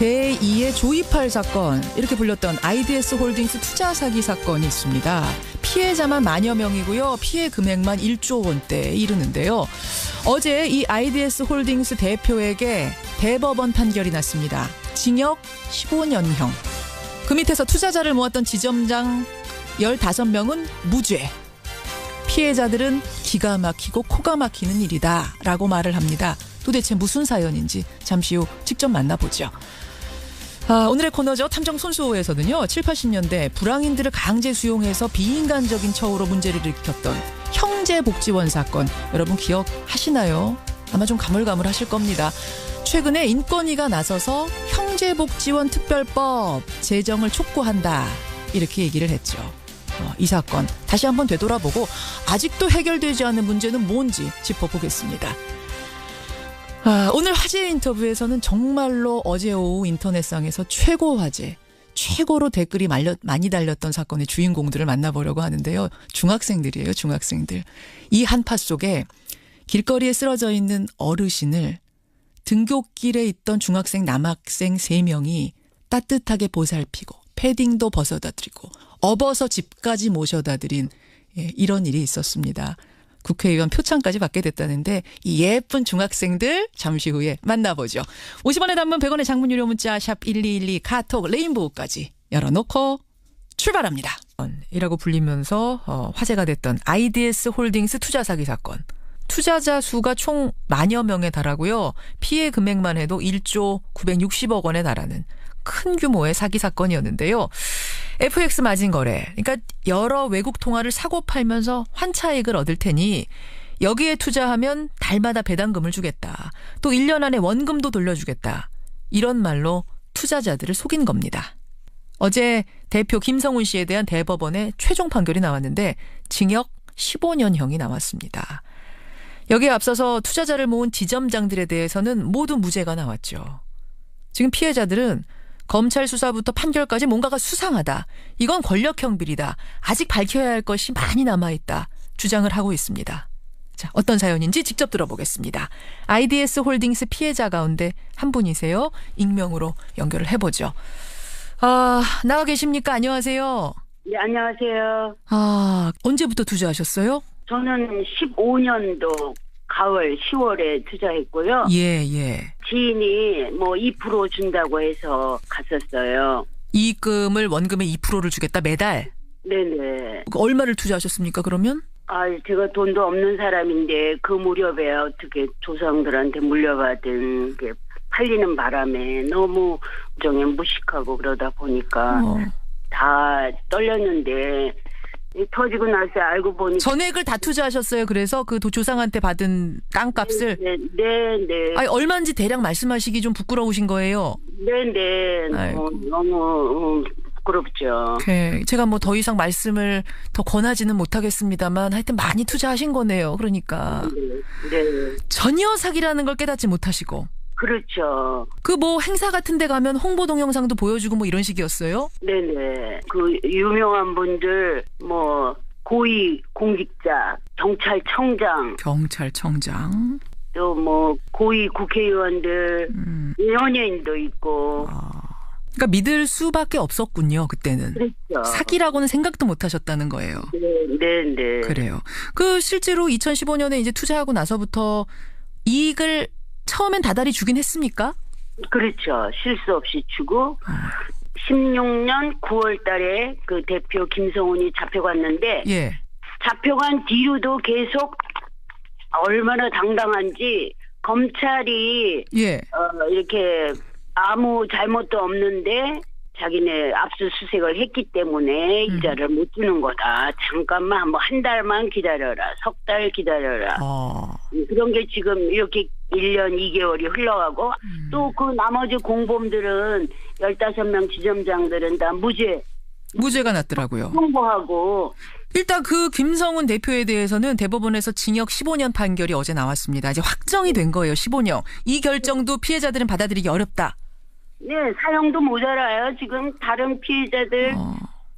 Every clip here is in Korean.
제2의 조이팔 사건, 이렇게 불렸던 IDS 홀딩스 투자 사기 사건이 있습니다. 피해자만 만여 명이고요. 피해 금액만 1조 원대에 이르는데요. 어제 이 IDS 홀딩스 대표에게 대법원 판결이 났습니다. 징역 15년형. 그 밑에서 투자자를 모았던 지점장 15명은 무죄. 피해자들은 기가 막히고 코가 막히는 일이다 라고 말을 합니다. 도대체 무슨 사연인지 잠시 후 직접 만나보죠. 오늘의 코너죠. 탐정 손수호에서는요. 7, 80년대 불황인들을 강제 수용해서 비인간적인 처우로 문제를 일으켰던 형제복지원 사건, 여러분 기억하시나요? 아마 좀 가물가물하실 겁니다. 최근에 인권위가 나서서 형제복지원 특별법 제정을 촉구한다, 이렇게 얘기를 했죠. 이 사건 다시 한번 되돌아보고 아직도 해결되지 않은 문제는 뭔지 짚어보겠습니다. 오늘 화제 인터뷰에서는 정말로 어제 오후 인터넷상에서 최고 화제, 최고로 댓글이 많이 달렸던 사건의 주인공들을 만나보려고 하는데요. 중학생들이에요. 중학생들. 이 한파 속에 길거리에 쓰러져 있는 어르신을 등굣길에 있던 중학생 남학생 3명이 따뜻하게 보살피고 패딩도 벗어다 드리고 업어서 집까지 모셔다 드린, 이런 일이 있었습니다. 국회의원 표창까지 받게 됐다는데 이 예쁜 중학생들 잠시 후에 만나보죠. 50원의 단문 100원의 장문 유료 문자 샵 1212 카톡 레인보우까지 열어놓고 출발합니다. 이라고 불리면서 화제가 됐던 IDS 홀딩스 투자 사기 사건. 투자자 수가 총 만여 명에 달하고요. 피해 금액만 해도 1조 960억 원에 달하는 큰 규모의 사기 사건이었는데요. FX 마진 거래, 그러니까 여러 외국 통화를 사고 팔면서 환차익을 얻을 테니 여기에 투자하면 달마다 배당금을 주겠다. 또 1년 안에 원금도 돌려주겠다. 이런 말로 투자자들을 속인 겁니다. 어제 대표 김성훈 씨에 대한 대법원의 최종 판결이 나왔는데 징역 15년형이 나왔습니다. 여기에 앞서서 투자자를 모은 지점장들에 대해서는 모두 무죄가 나왔죠. 지금 피해자들은 검찰 수사부터 판결까지 뭔가가 수상하다. 이건 권력형 비리다. 아직 밝혀야 할 것이 많이 남아있다. 주장을 하고 있습니다. 자, 어떤 사연인지 직접 들어보겠습니다. IDS 홀딩스 피해자 가운데 한 분이세요. 익명으로 연결을 해보죠. 나와 계십니까? 안녕하세요. 네, 안녕하세요. 언제부터 투자하셨어요? 저는 15년도 가을 10월에 투자했고요. 예. 지인이 2% 준다고 해서 갔었어요. 이익금을 원금의 2%를 주겠다 매달? 네네. 얼마를 투자하셨습니까 그러면? 제가 돈도 없는 사람인데 그 무렵에 어떻게 조상들한테 물려받은 게 팔리는 바람에 너무 정에 무식하고 그러다 보니까 다 떨렸는데 터지고 나서 알고 보니 전액을 다 투자하셨어요. 그래서 그 조상한테 받은 땅값을. 네. 얼마인지 대략 말씀하시기 좀 부끄러우신 거예요. 네. 너무 부끄럽죠. 제가 더 이상 말씀을 더 권하지는 못하겠습니다만 하여튼 많이 투자하신 거네요. 그러니까. 네. 전혀 사기라는 걸 깨닫지 못하시고. 그렇죠. 행사 같은 데 가면 홍보 동영상도 보여주고 이런 식이었어요? 네네. 그 유명한 분들 고위 공직자, 경찰청장 또 고위 국회의원들, 연예인도 있고. 그러니까 믿을 수밖에 없었군요. 그때는. 그렇죠. 사기라고는 생각도 못 하셨다는 거예요. 네. 그래요. 실제로 2015년에 이제 투자하고 나서부터 이익을 처음엔 다달이 주긴 했습니까? 그렇죠. 실수 없이 주고 16년 9월 달에 그 대표 김성훈이 잡혀갔는데 잡혀간 뒤로도 계속 얼마나 당당한지 검찰이 이렇게 아무 잘못도 없는데 자기네 압수수색을 했기 때문에 이자를 못 주는 거다. 잠깐만 한 달만 기다려라. 석 달 기다려라. 그런 게 지금 이렇게 1년 2개월이 흘러가고 또 그 나머지 공범들은 15명 지점장들은 다 무죄가 났더라고요. 통보하고. 일단 그 김성훈 대표에 대해서는 대법원에서 징역 15년 판결이 어제 나왔습니다. 이제 확정이 된 거예요. 15년. 이 결정도 피해자들은 받아들이기 어렵다. 네, 사형도 모자라요. 지금 다른 피해자들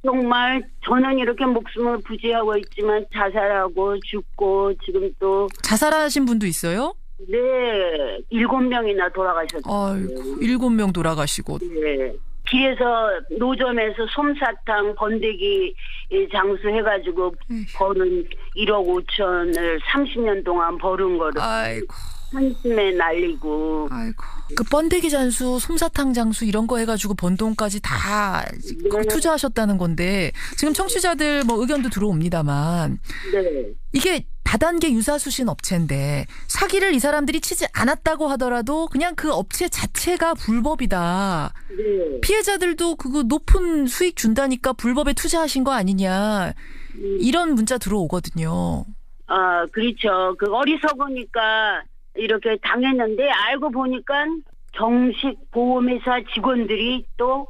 정말 저는 이렇게 목숨을 부지하고 있지만 자살하고 죽고 지금 또 자살하신 분도 있어요? 네, 7명이나 돌아가셨어요. 아이고, 7명 돌아가시고. 네. 길에서 노점에서 솜사탕 번데기 장수 해가지고 벌은 1억 5천을 30년 동안 벌은 거를 아이고. 한숨에 날리고. 아이고. 그 번데기 장수, 솜사탕 장수 이런 거 해가지고 번 돈까지 다 투자하셨다는 건데 지금 청취자들 뭐 의견도 들어옵니다만 네. 이게 다단계 유사수신 업체인데 사기를 이 사람들이 치지 않았다고 하더라도 그냥 그 업체 자체가 불법이다. 네. 피해자들도 그거 높은 수익 준다니까 불법에 투자하신 거 아니냐. 이런 문자 들어오거든요. 아, 그렇죠. 그 어리석으니까 이렇게 당했는데 알고 보니까 정식 보험회사 직원들이 또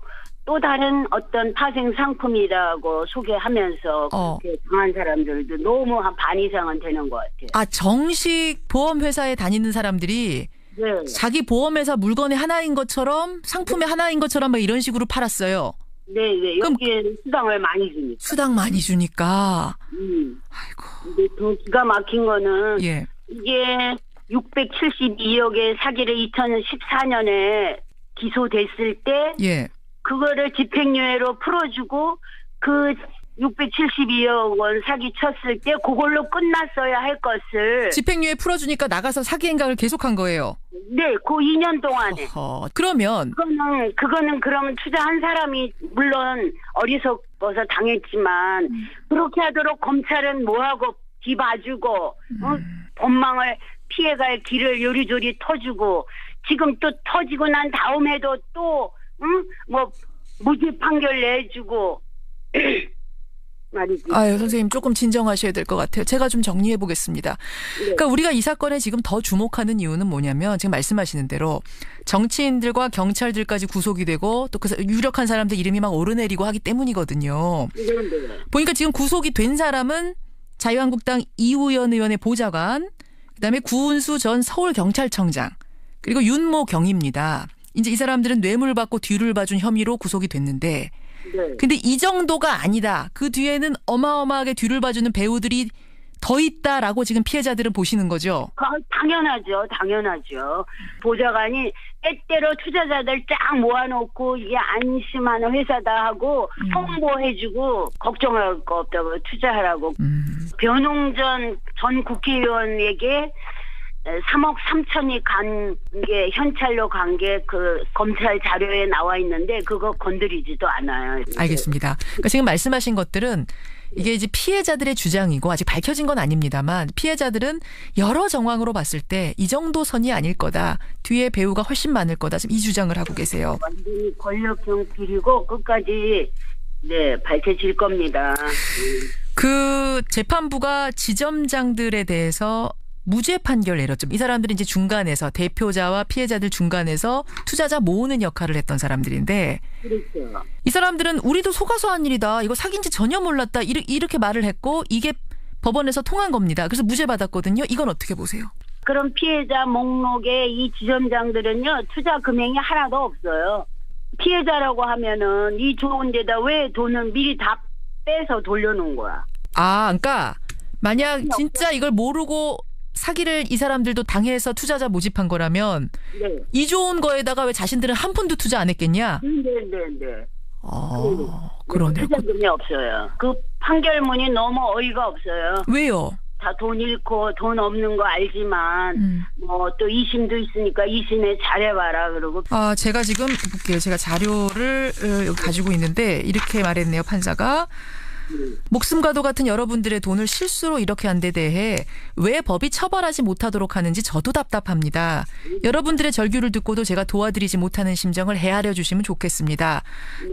다른 어떤 파생 상품이라고 소개하면서 그렇게 당한 사람들도 너무 한 반 이상은 되는 것 같아요. 아, 정식 보험회사에 다니는 사람들이 네. 자기 보험회사 물건의 하나인 것처럼 상품의 하나인 것처럼 막 이런 식으로 팔았어요. 네, 네. 여기에는 수당을 많이 주니까. 수당 많이 주니까. 아이고. 근데 더 기가 막힌 거는 예. 이게 672억의 사기를 2014년에 기소됐을 때 예. 그거를 집행유예로 풀어주고 그 672억 원 사기 쳤을 때 그걸로 끝났어야 할 것을 집행유예 풀어주니까 나가서 사기 행각을 계속한 거예요. 네, 그 2년 동안에. 그러면 그거는 그러면 투자한 사람이 물론 어리석어서 당했지만 그렇게 하도록 검찰은 뭐하고 뒤봐주고 법망을 피해갈 길을 요리조리 터주고 지금 또 터지고 난 다음에도 또 뭐 무죄 판결 내주고 말이지. 아유, 선생님 조금 진정하셔야 될 것 같아요. 제가 좀 정리해 보겠습니다. 네. 그러니까 우리가 이 사건에 지금 더 주목하는 이유는 뭐냐면 지금 말씀하시는 대로 정치인들과 경찰들까지 구속이 되고 또 그 유력한 사람들 이름이 막 오르내리고 하기 때문이거든요. 네. 보니까 지금 구속이 된 사람은 자유한국당 이우연 의원의 보좌관, 그다음에 구은수 전 서울경찰청장, 그리고 윤모 경입니다. 이제 이 사람들은 뇌물 받고 뒤를 봐준 혐의로 구속이 됐는데 네. 근데 이 정도가 아니다. 그 뒤에는 어마어마하게 뒤를 봐주는 배우들이 더 있다라고 지금 피해자들은 보시는 거죠. 당연하죠. 보좌관이 때때로 투자자들 쫙 모아놓고 이게 안심하는 회사다 하고 홍보해주고 걱정할 거 없다고 투자하라고. 변홍전 전 국회의원에게 3억 3천이 간 게 현찰로 간 게 그 검찰 자료에 나와 있는데 그거 건드리지도 않아요. 알겠습니다. 그러니까 지금 말씀하신 것들은 이게 이제 피해자들의 주장이고 아직 밝혀진 건 아닙니다만 피해자들은 여러 정황으로 봤을 때 이 정도 선이 아닐 거다. 뒤에 배우가 훨씬 많을 거다. 지금 이 주장을 하고 계세요. 완전히 권력형 비리고 끝까지 밝혀질 겁니다. 그 재판부가 지점장들에 대해서 무죄 판결 내렸죠. 이 사람들은 이제 중간에서 대표자와 피해자들 중간에서 투자자 모으는 역할을 했던 사람들인데 그렇죠. 이 사람들은 우리도 속아서 한 일이다. 이거 사기인지 전혀 몰랐다. 이렇게 말을 했고 이게 법원에서 통한 겁니다. 그래서 무죄 받았거든요. 이건 어떻게 보세요? 그럼 피해자 목록에 이 지점장들은요. 투자 금액이 하나도 없어요. 피해자라고 하면은 이 좋은 데다 왜 돈을 미리 다 빼서 돌려놓은 거야. 아, 그러니까 만약 진짜 이걸 모르고 사기를 이 사람들도 당해서 투자자 모집한 거라면 네. 이 좋은 거에다가 왜 자신들은 한 푼도 투자 안 했겠냐? 네. 그러네요. 투자금이 없어요. 그 판결문이 너무 어이가 없어요. 왜요? 다 돈 잃고 돈 없는 거 알지만 뭐 또 2심도 있으니까 2심에 잘해봐라 그러고. 아, 제가 지금 볼게요. 제가 자료를 여기 가지고 있는데 이렇게 말했네요. 판사가. 목숨과도 같은 여러분들의 돈을 실수로 이렇게 한 데 대해 왜 법이 처벌하지 못하도록 하는지 저도 답답합니다. 여러분들의 절규를 듣고도 제가 도와드리지 못하는 심정을 헤아려 주시면 좋겠습니다.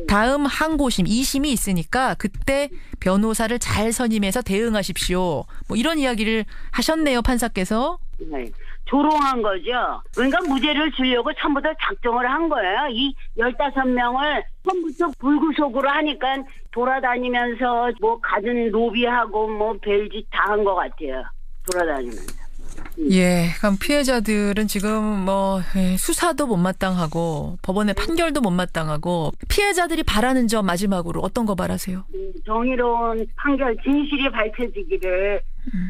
다음 항고심 2심이 있으니까 그때 변호사를 잘 선임해서 대응하십시오. 뭐 이런 이야기를 하셨네요. 판사께서. 네. 조롱한 거죠. 그러니까 무죄를 주려고 처음부터 작정을 한 거예요. 이 15명을 처음부터 불구속으로 하니까 돌아다니면서 뭐 가든 로비하고 뭐 별짓 다 한 것 같아요. 돌아다니면서. 예, 그럼 피해자들은 지금 뭐 수사도 못마땅하고 법원의 판결도 못마땅하고 피해자들이 바라는 점 마지막으로 어떤 거 바라세요? 정의로운 판결 진실이 밝혀지기를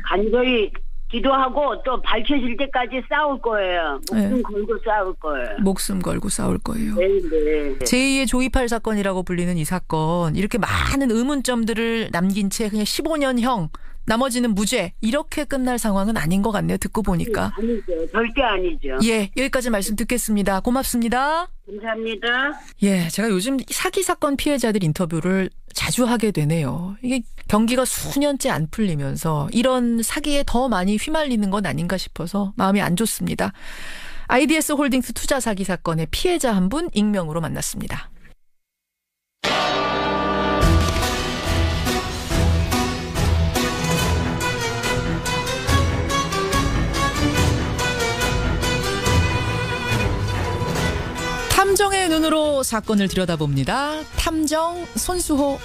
간절히 기도하고 또 밝혀질 때까지 싸울 거예요. 목숨 걸고 싸울 거예요. 목숨 걸고 싸울 거예요. 네. 제2의 조이팔 사건이라고 불리는 이 사건, 이렇게 많은 의문점들을 남긴 채 그냥 15년형, 나머지는 무죄, 이렇게 끝날 상황은 아닌 것 같네요. 듣고 보니까. 아니죠. 절대 아니죠. 예, 여기까지 말씀 듣겠습니다. 고맙습니다. 감사합니다. 예, 제가 요즘 사기 사건 피해자들 인터뷰를 자주 하게 되네요. 이게 경기가 수년째 안 풀리면서 이런 사기에 더 많이 휘말리는 건 아닌가 싶어서 마음이 안 좋습니다. IDS 홀딩스 투자 사기 사건의 피해자 한 분 익명으로 만났습니다. 탐정의 눈으로 사건을 들여다봅니다. 탐정 손수호.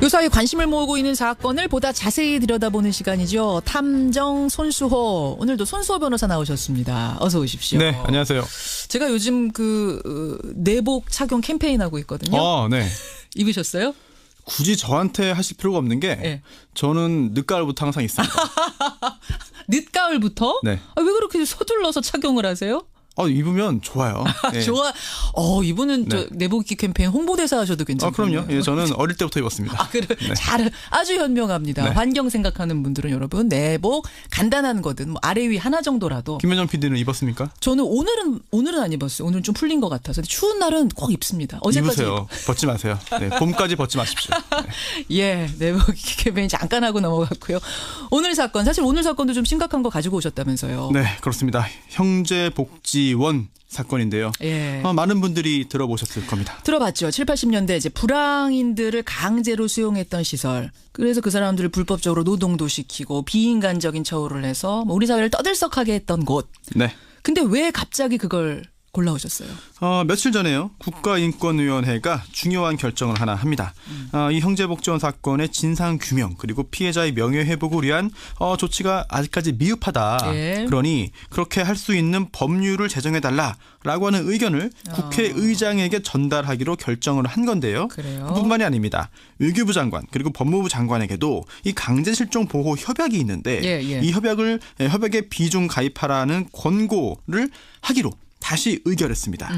요사이 관심을 모으고 있는 사건을 보다 자세히 들여다보는 시간이죠. 탐정 손수호. 오늘도 손수호 변호사 나오셨습니다. 어서 오십시오. 네, 안녕하세요. 제가 요즘 내복 착용 캠페인 하고 있거든요. 네. 입으셨어요? 굳이 저한테 하실 필요가 없는 게 네. 저는 늦가을부터 항상 있습니다. 늦가을부터? 네. 왜 그렇게 서둘러서 착용을 하세요? 입으면 좋아요. 네. 좋아. 이분은 저 내복 입기 캠페인 홍보대사 하셔도 괜찮거든요. 그럼요. 예, 저는 어릴 때부터 입었습니다. 그래. 네. 아주 현명합니다. 네. 환경 생각하는 분들은 여러분 내복 간단한 거든 뭐 아래 위 하나 정도라도. 김현정 PD는 입었습니까? 저는 오늘은 안 입었어요. 오늘은 좀 풀린 것 같아서. 근데 추운 날은 꼭 입습니다. 어제까지. 입으세요. 벗지 마세요. 네, 봄까지 벗지 마십시오. 네. 예, 내복 입기 캠페인 잠깐 하고 넘어갔고요. 오늘 사건도 좀 심각한 거 가지고 오셨다면서요. 네, 그렇습니다. 형제복지원 사건인데요. 예. 많은 분들이 들어보셨을 겁니다. 들어봤죠. 7, 80년대 이제 불황인들을 강제로 수용했던 시설. 그래서 그 사람들을 불법적으로 노동도 시키고 비인간적인 처우를 해서 우리 사회를 떠들썩하게 했던 곳. 네. 근데 왜 갑자기 그걸 골라오셨어요? 며칠 전에요. 국가인권위원회가 중요한 결정을 하나 합니다. 이 형제복지원 사건의 진상규명 그리고 피해자의 명예회복을 위한 조치가 아직까지 미흡하다. 예. 그러니 그렇게 할 수 있는 법률을 제정해달라라고 하는 의견을 국회의장에게 전달하기로 결정을 한 건데요. 그래요? 그뿐만이 아닙니다. 외교부 장관 그리고 법무부 장관에게도 이 강제실종 보호 협약이 있는데 이 협약에 비중 가입하라는 권고를 하기로 다시 의결했습니다.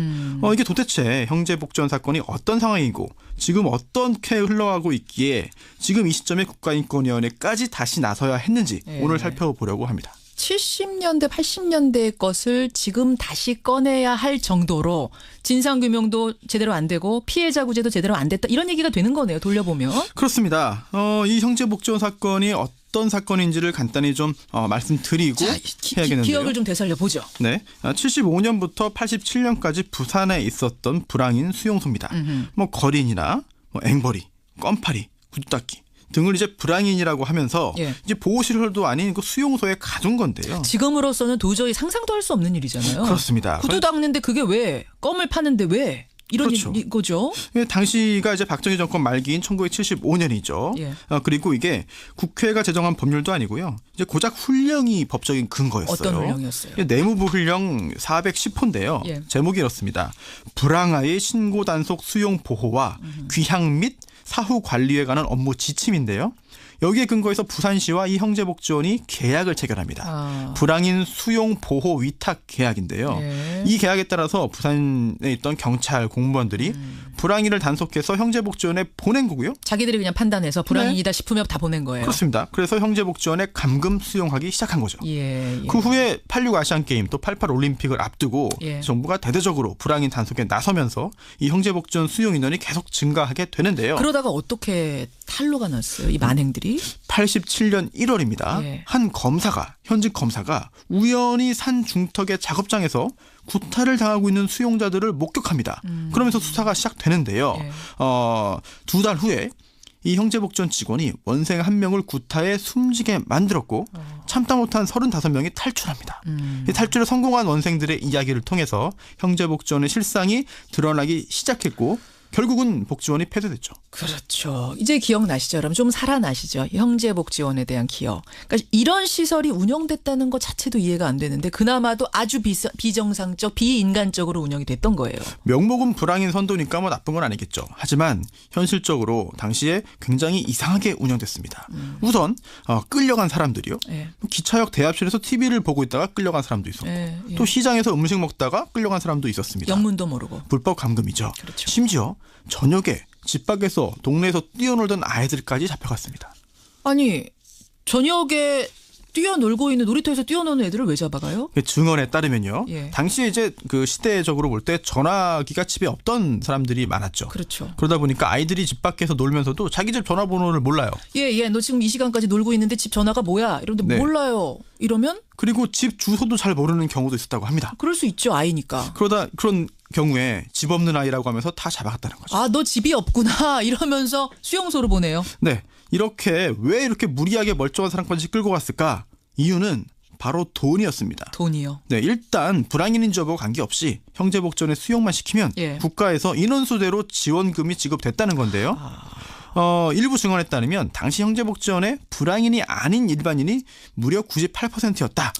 이게 도대체 형제복지원 사건이 어떤 상황이고 지금 어떻게 흘러가고 있기에 지금 이 시점에 국가인권위원회까지 다시 나서야 했는지 오늘 살펴보려고 합니다. 70년대, 80년대의 것을 지금 다시 꺼내야 할 정도로 진상규명도 제대로 안 되고 피해자 구제도 제대로 안 됐다. 이런 얘기가 되는 거네요. 돌려보면. 그렇습니다. 이 형제복지원 사건이 어떤 사건인지를 간단히 좀 말씀드리고 해야겠는데요. 기억을 좀 되살려보죠. 네, 75년부터 87년까지 부산에 있었던 불황인 수용소입니다. 뭐 거린이나 앵벌이, 껌파리, 구두닦이 등을 이제 불황인이라고 하면서 이제 보호시설도 아닌 그 수용소에 가둔 건데요. 지금으로서는 도저히 상상도 할 수 없는 일이잖아요. 그렇습니다. 구두 닦는데 그게 왜? 껌을 파는데 왜? 이런 그렇죠. 거죠. 당시가 이제 박정희 정권 말기인 1975년이죠. 그리고 이게 국회가 제정한 법률도 아니고요. 이제 고작 훈령이 법적인 근거였어요. 어떤 훈령이었어요? 내무부 훈령 410호인데요. 제목이 이렇습니다. 불황아의 신고 단속 수용 보호와 귀향 및 사후 관리에 관한 업무 지침인데요. 여기에 근거해서 부산시와 이 형제복지원이 계약을 체결합니다. 불황인 수용 보호 위탁 계약인데요. 이 계약에 따라서 부산에 있던 경찰 공무원들이 불황인을 단속해서 형제복지원에 보낸 거고요. 자기들이 그냥 판단해서 불황인이다 싶으면 다 보낸 거예요. 그렇습니다. 그래서 형제복지원에 감금 수용하기 시작한 거죠. 그 후에 86 아시안게임 또 88 올림픽을 앞두고 정부가 대대적으로 불황인 단속에 나서면서 이 형제복지원 수용 인원이 계속 증가하게 되는데요. 그러다가 어떻게 탄로가 났어요? 이 만행들이? 87년 1월입니다. 한 현직 검사가 우연히 산 중턱의 작업장에서 구타를 당하고 있는 수용자들을 목격합니다. 그러면서 수사가 시작되는데요. 2달 후에 이 형제복지원 직원이 원생 1명을 구타에 숨지게 만들었고 참다 못한 35명이 탈출합니다. 이 탈출에 성공한 원생들의 이야기를 통해서 형제복지원의 실상이 드러나기 시작했고 결국은 복지원이 폐쇄됐죠. 그렇죠. 이제 기억나시죠? 그럼 좀 살아나시죠? 형제복지원에 대한 기억. 그러니까 이런 시설이 운영됐다는 것 자체도 이해가 안 되는데 그나마도 아주 비정상적, 비인간적으로 운영이 됐던 거예요. 명목은 불황인 선도니까 뭐 나쁜 건 아니겠죠. 하지만 현실적으로 당시에 굉장히 이상하게 운영됐습니다. 우선 끌려간 사람들이요. 네. 기차역 대합실에서 TV를 보고 있다가 끌려간 사람도 있었고 네, 예. 또 시장에서 음식 먹다가 끌려간 사람도 있었습니다. 영문도 모르고. 불법 감금이죠. 그렇죠. 심지어 저녁에 집 밖에서 동네에서 뛰어놀던 아이들까지 잡혀갔습니다. 아니 저녁에 뛰어놀고 있는 놀이터에서 뛰어노는 애들을 왜 잡아가요? 증언에 따르면요. 예. 당시에 이제 그 시대적으로 볼 때 전화기가 집에 없던 사람들이 많았죠. 그렇죠. 그러다 보니까 아이들이 집 밖에서 놀면서도 자기 집 전화번호를 몰라요. 예, 너 지금 이 시간까지 놀고 있는데 집 전화가 뭐야? 이런데 네. 몰라요. 이러면? 그리고 집 주소도 잘 모르는 경우도 있었다고 합니다. 그럴 수 있죠, 아이니까. 그런 경우에 집 없는 아이라고 하면서 다 잡아갔다는 거죠. 아, 너 집이 없구나 이러면서 수용소로 보내요. 네, 왜 이렇게 무리하게 멀쩡한 사람까지 끌고 갔을까? 이유는 바로 돈이었습니다. 돈이요. 네, 일단 불황인인지 여부 관계없이 형제복지원에 수용만 시키면 예. 국가에서 인원수대로 지원금이 지급됐다는 건데요. 일부 증언에 따르면 당시 형제복지원에 불황인이 아닌 일반인이 무려 98%였다.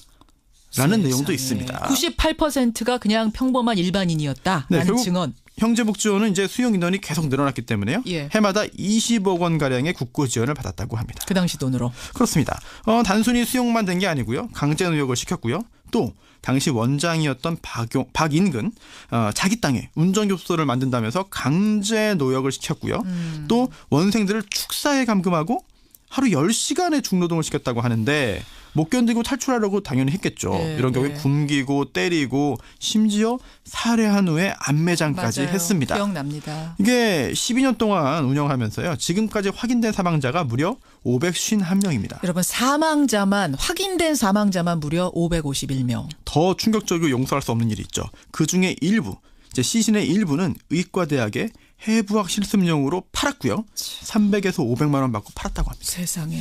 라는 내용도 있습니다. 98%가 그냥 평범한 일반인이었다라는 네, 증언. 형제복지원은 이제 수용 인원이 계속 늘어났기 때문에요. 예. 해마다 20억 원 가량의 국고 지원을 받았다고 합니다. 그 당시 돈으로. 그렇습니다. 단순히 수용만 된 게 아니고요. 강제 노역을 시켰고요. 또 당시 원장이었던 박인근 자기 땅에 운전교습소를 만든다면서 강제 노역을 시켰고요. 또 원생들을 축사에 감금하고 하루 10시간의 중노동을 시켰다고 하는데 못 견디고 탈출하려고 당연히 했겠죠. 네, 이런 경우에 굶기고 때리고 심지어 살해한 후에 안매장까지 맞아요. 했습니다. 기억납니다. 이게 12년 동안 운영하면서요. 지금까지 확인된 사망자가 무려 551명입니다. 여러분 확인된 사망자만 무려 551명. 더 충격적이고 용서할 수 없는 일이 있죠. 그중에 일부, 이제 시신의 일부는 의과대학의 해부학 실습용으로 팔았고요. 300에서 500만 원 받고 팔았다고 합니다. 세상에.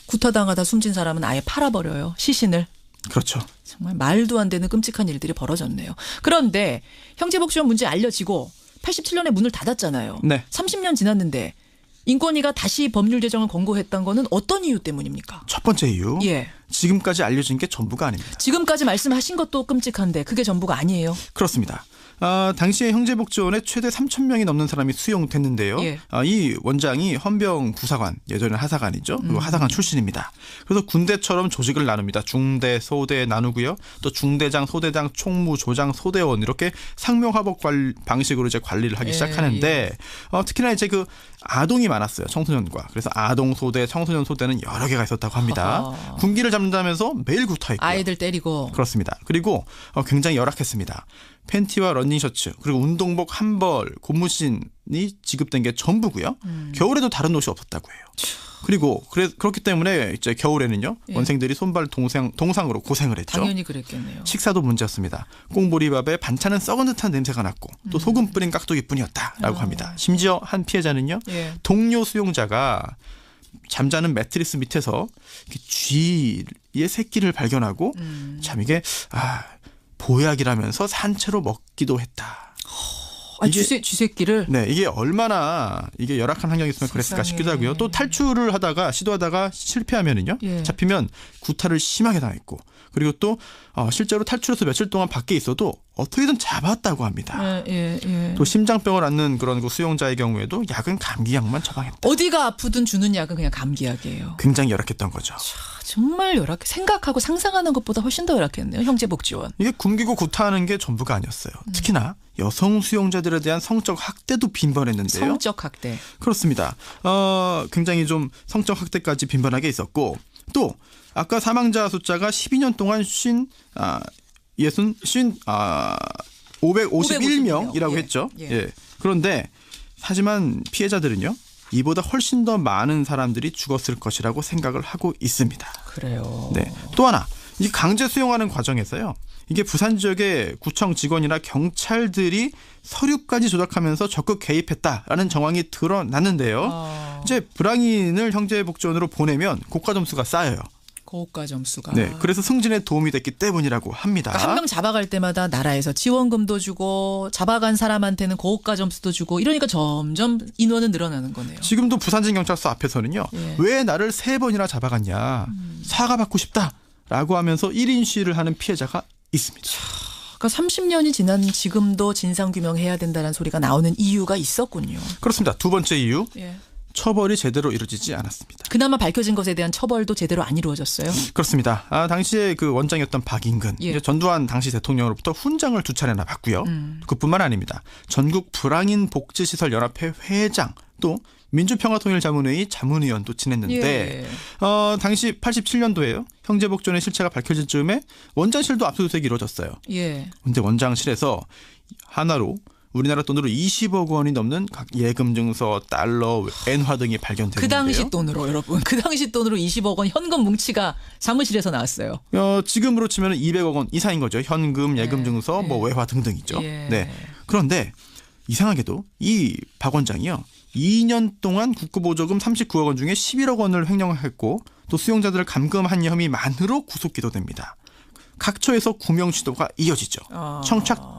구타당하다 숨진 사람은 아예 팔아버려요. 시신을. 그렇죠. 정말 말도 안 되는 끔찍한 일들이 벌어졌네요. 그런데 형제복지원 문제 알려지고 87년에 문을 닫았잖아요. 네. 30년 지났는데 인권위가 다시 법률 제정을 권고했던 거는 어떤 이유 때문입니까? 첫 번째 이유. 예. 지금까지 알려진 게 전부가 아닙니다. 지금까지 말씀하신 것도 끔찍한데 그게 전부가 아니에요. 그렇습니다. 당시에 형제복지원에 최대 3,000명이 넘는 사람이 수용됐는데요. 예. 이 원장이 헌병 부사관, 예전에 하사관이죠. 그리고 하사관 출신입니다. 그래서 군대처럼 조직을 나눕니다. 중대, 소대 나누고요. 또 중대장, 소대장, 총무, 조장, 소대원 이렇게 상명하복 방식으로 이제 관리를 하기 시작하는데 특히나 이제 그 아동이 많았어요. 청소년과. 그래서 아동 소대, 청소년 소대는 여러 개가 있었다고 합니다. 군기를 잡는다면서 매일 구타했고요. 아이들 때리고. 그렇습니다. 그리고 굉장히 열악했습니다. 팬티와 러닝셔츠 그리고 운동복 한 벌 고무신이 지급된 게 전부고요. 겨울에도 다른 옷이 없었다고 해요. 그리고 그렇기 때문에 이제 겨울에는요. 예. 원생들이 손발 동상으로 고생을 했죠. 당연히 그랬겠네요. 식사도 문제였습니다. 꽁보리밥에 반찬은 썩은 듯한 냄새가 났고 또 소금 뿌린 깍두기뿐이었다라고 합니다. 심지어 한 피해자는요. 예. 동료 수용자가 잠자는 매트리스 밑에서 쥐의 새끼를 발견하고 참 이게 보약이라면서 산채로 먹기도 했다. 쥐새끼를? 네, 이게 얼마나 이게 열악한 환경이었으면 그랬을까 싶기도 하고요. 또 탈출을 시도하다가 실패하면은요. 예. 잡히면 구타를 심하게 당했고 그리고 또 실제로 탈출해서 며칠 동안 밖에 있어도 어떻게든 잡았다고 합니다. 예. 또 심장병을 앓는 그런 그 수용자의 경우에도 약은 감기약만 처방했다. 어디가 아프든 주는 약은 그냥 감기약이에요. 굉장히 열악했던 거죠. 정말 열악해. 생각하고 상상하는 것보다 훨씬 더 열악했네요. 형제복지원. 이게 굶기고 구타하는 게 전부가 아니었어요. 특히나 여성 수용자들에 대한 성적 학대도 빈번했는데요. 성적 학대. 그렇습니다. 굉장히 좀 성적 학대까지 빈번하게 있었고 또 아까 사망자 숫자가 12년 동안 551명이라고 했죠. 예. 그런데 하지만 피해자들은요. 이보다 훨씬 더 많은 사람들이 죽었을 것이라고 생각을 하고 있습니다. 그래요. 네. 또 하나 이 강제 수용하는 과정에서요. 이게 부산 지역의 구청 직원이나 경찰들이 서류까지 조작하면서 적극 개입했다라는 정황이 드러났는데요. 이제 불황인을 형제복지원으로 보내면 고가 점수가 쌓여요. 고가 점수가. 네, 그래서 승진에 도움이 됐기 때문이라고 합니다. 그러니까 한 명 잡아갈 때마다 나라에서 지원금도 주고 잡아간 사람한테는 고가 점수도 주고 이러니까 점점 인원은 늘어나는 거네요. 지금도 부산진경찰서 앞에서는요. 예. 왜 나를 3번이나 잡아갔냐. 사과받고 싶다라고 하면서 1인 시위를 하는 피해자가 있습니다. 그러니까 30년이 지난 지금도 진상규명해야 된다는 소리가 나오는 이유가 있었군요. 그렇습니다. 두 번째 이유. 예. 처벌이 제대로 이루어지지 않았습니다. 그나마 밝혀진 것에 대한 처벌도 제대로 안 이루어졌어요. 그렇습니다. 당시에 그 원장이었던 박인근, 예. 전두환 당시 대통령으로부터 훈장을 2차례나 받고요. 그뿐만 아닙니다. 전국 불황인 복지시설 연합회 회장 또 민주평화통일자문회의 자문위원도 지냈는데 예. 당시 87년도에요. 형제복전의 실체가 밝혀질 즈음에 원장실도 압수수색이 이루어졌어요. 예. 근데 원장실에서 하나로 우리나라 돈으로 20억 원이 넘는 각 예금 증서, 달러, 엔화 등이 발견됐는데요. 그 당시 돈으로 여러분. 그 당시 돈으로 20억 원 현금 뭉치가 사무실에서 나왔어요. 지금으로 치면 200억 원 이상인 거죠. 현금, 예금 예. 증서, 뭐 외화 등등이죠. 예. 네. 그런데 이상하게도 이 박 원장이요. 2년 동안 국고보조금 39억 원 중에 11억 원을 횡령했고 또 수용자들을 감금한 혐의 만으로 구속 기소됩니다. 각처에서 구명 시도가 이어지죠.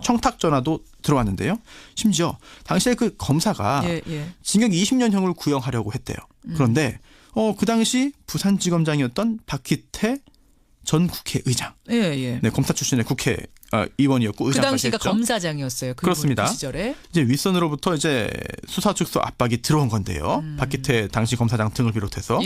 청탁 전화도 들어왔는데요. 심지어 당시에 그 검사가 징역 20년형을 구형하려고 했대요. 그런데 그 당시 부산지검장이었던 박희태 전 국회의장, 네, 검사 출신의 국회의원이었고 그 의장까지 당시가 했죠. 검사장이었어요. 그렇습니다. 그 시절에 이제 윗선으로부터 이제 수사 축소 압박이 들어온 건데요. 박희태 당시 검사장 등을 비롯해서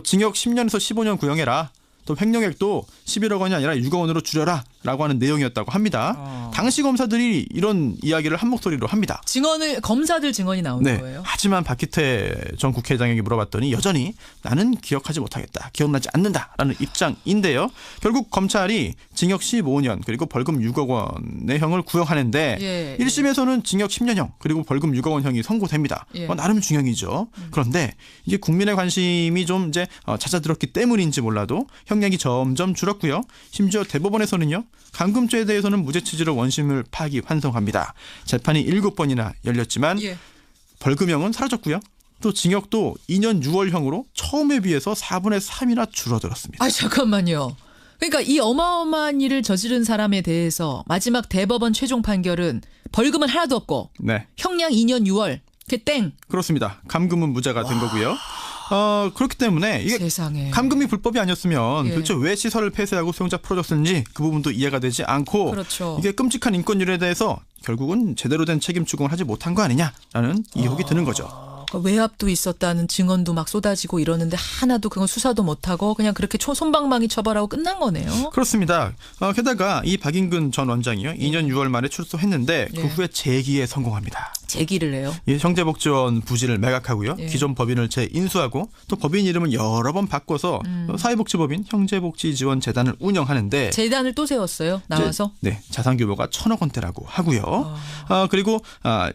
징역 10년에서 15년 구형해라. 또 횡령액도 11억 원이 아니라 6억 원으로 줄여라라고 하는 내용이었다고 합니다. 당시 검사들이 이런 이야기를 한 목소리로 합니다. 검사들 증언이 나오는 거예요. 하지만 박희태 전 국회의장에게 물어봤더니 여전히 나는 기억하지 못하겠다. 기억나지 않는다라는 입장인데요. 결국 검찰이 징역 15년 그리고 벌금 6억 원의 형을 구형하는데 1심에서는 징역 10년형 그리고 벌금 6억 원 형이 선고됩니다. 나름 중형이죠. 그런데 이게 국민의 관심이 좀 이제 잦아들었기 때문인지 몰라도 형량이 점점 줄었고요. 심지어 대법원에서는요. 감금죄에 대해서는 무죄 취지로 원심을 파기환송합니다. 재판이 7번이나 열렸지만 벌금형은 사라졌고요. 또 징역도 2년 6월형으로 처음에 비해서 4분의 3이나 줄어들었습니다. 잠깐만요. 그러니까 이 어마어마한 일을 저지른 사람에 대해서 마지막 대법원 최종 판결은 벌금은 하나도 없고 형량 2년 6월. 땡. 그렇습니다. 감금은 무죄가 된 거고요. 그렇기 때문에 이게 세상에. 감금이 불법이 아니었으면 도대체 왜 시설을 폐쇄하고 수용자 풀어줬는지 그 부분도 이해가 되지 않고 이게 끔찍한 인권유린에 대해서 결국은 제대로 된 책임 추궁을 하지 못한 거 아니냐라는 의혹이 드는 거죠. 외압도 있었다는 증언도 막 쏟아지고 이러는데 하나도 그건 수사도 못하고 그냥 그렇게 손방망이 처벌하고 끝난 거네요. 그렇습니다. 게다가 이 박인근 전 원장이요. 2년 6월 말에 출소했는데 그 후에 재기에 성공합니다. 재기를 해요? 형제복지원 부지를 매각하고요. 기존 법인을 재인수하고 또 법인 이름을 여러 번 바꿔서 사회복지법인 형제복지지원재단을 운영하는데 재단을 또 세웠어요? 나와서? 자산 규모가 1,000억 원대라고 하고요. 그리고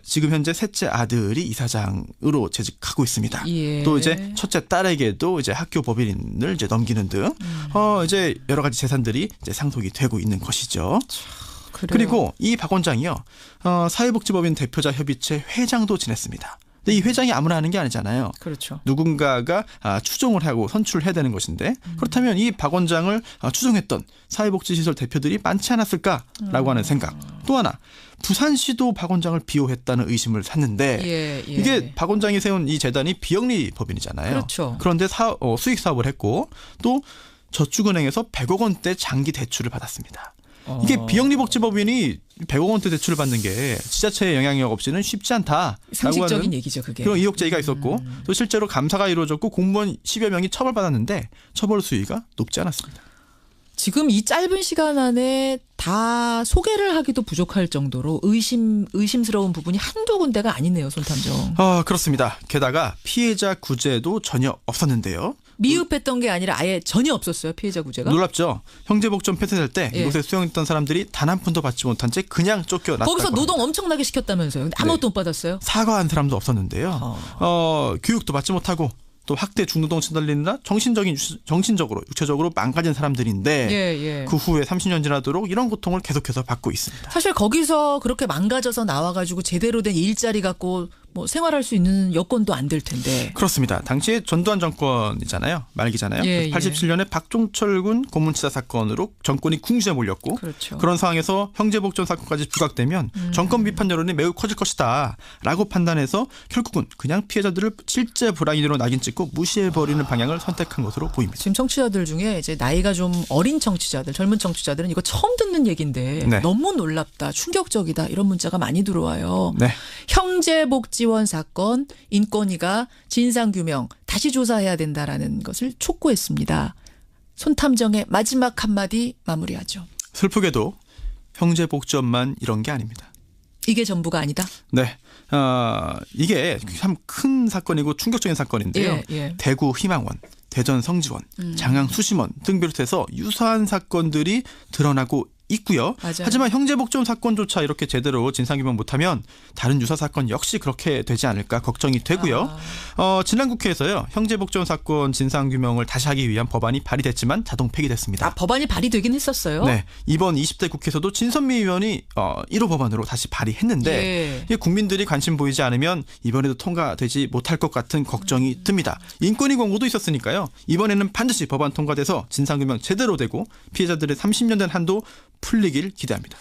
지금 현재 셋째 아들이 이사장으로 재직하고 있습니다. 또 이제 첫째 딸에게도 이제 학교 법인을 이제 넘기는 등 이제 여러 가지 재산들이 이제 상속이 되고 있는 것이죠. 그리고 이 박 원장이요. 사회복지법인 대표자 협의체 회장도 지냈습니다. 근데 이 회장이 아무나 하는 게 아니잖아요. 그렇죠. 누군가가 추종을 하고 선출을 해야 되는 것인데 그렇다면 이 박 원장을 추종했던 사회복지시설 대표들이 많지 않았을까라고 하는 생각. 또 하나 부산시도 박 원장을 비호했다는 의심을 샀는데 이게 박 원장이 세운 이 재단이 비영리 법인이잖아요. 그렇죠. 그런데 수익 사업을 했고 또 저축은행에서 100억 원대 장기 대출을 받았습니다. 이게 비영리복지법인이 100억 원대 대출을 받는 게 지자체의 영향력 없이는 쉽지 않다. 상식적인 얘기죠, 그게. 그런 의혹 제기가 있었고 또 실제로 감사가 이루어졌고 공무원 10여 명이 처벌받았는데 처벌 수위가 높지 않았습니다. 지금 이 짧은 시간 안에 다 소개를 하기도 부족할 정도로 의심스러운 부분이 한두 군데가 아니네요, 손탐정. 그렇습니다. 게다가 피해자 구제도 전혀 없었는데요. 미흡했던 게 아니라 아예 전혀 없었어요, 피해자 구제가? 놀랍죠. 형제복지원 폐쇄될 때 이곳에 수용했던 사람들이 단 한 푼도 받지 못한 채 그냥 쫓겨났다고 거기서 노동 엄청나게 시켰다면서요. 근데 아무것도 못 받았어요? 사과한 사람도 없었는데요. 교육도 받지 못하고 또 학대 중노동 시달리느라 정신적으로 육체적으로 망가진 사람들인데 그 후에 30년 지나도록 이런 고통을 계속해서 받고 있습니다. 사실 거기서 그렇게 망가져서 나와가지고 제대로 된 일자리 갖고 뭐 생활할 수 있는 여건도 안 될 텐데. 그렇습니다. 당시에 전두환 정권이잖아요. 말기잖아요. 예, 87년에 박종철군 고문치사 사건으로 정권이 궁지에 몰렸고 그렇죠. 그런 상황에서 형제복전 사건까지 부각되면 정권 비판 여론이 매우 커질 것이다 라고 판단해서 결국은 그냥 피해자들을 실제 불황인으로 낙인 찍고 무시해버리는 방향을 선택한 것으로 보입니다. 지금 청취자들 중에 이제 나이가 좀 어린 청취자들, 젊은 청취자들은 이거 처음 듣는 얘기인데 네. 너무 놀랍다, 충격적이다 이런 문자가 많이 들어와요. 네. 형제복지원 사건 인권위가 진상규명 다시 조사해야 된다라는 것을 촉구했습니다. 손탐정의 마지막 한마디 마무리하죠. 슬프게도 형제복지원만 이런 게 아닙니다. 이게 전부가 아니다? 네. 이게 참 큰 사건이고 충격적인 사건인데요. 예. 대구 희망원, 대전 성지원, 장양 수심원 등 비롯해서 유사한 사건들이 드러나고 있고요. 맞아요. 하지만 형제복지원 사건조차 이렇게 제대로 진상규명 못하면 다른 유사 사건 역시 그렇게 되지 않을까 걱정이 되고요. 지난 국회에서요. 형제복지원 사건 진상규명을 다시 하기 위한 법안이 발의됐지만 자동 폐기됐습니다. 법안이 발의되긴 했었어요? 네. 이번 20대 국회에서도 진선미 의원이 1호 법안으로 다시 발의했는데 이게 국민들이 관심 보이지 않으면 이번에도 통과되지 못할 것 같은 걱정이 듭니다. 인권위 권고도 있었으니까요. 이번에는 반드시 법안 통과돼서 진상규명 제대로 되고 피해자들의 30년 된 한도 풀리길 기대합니다.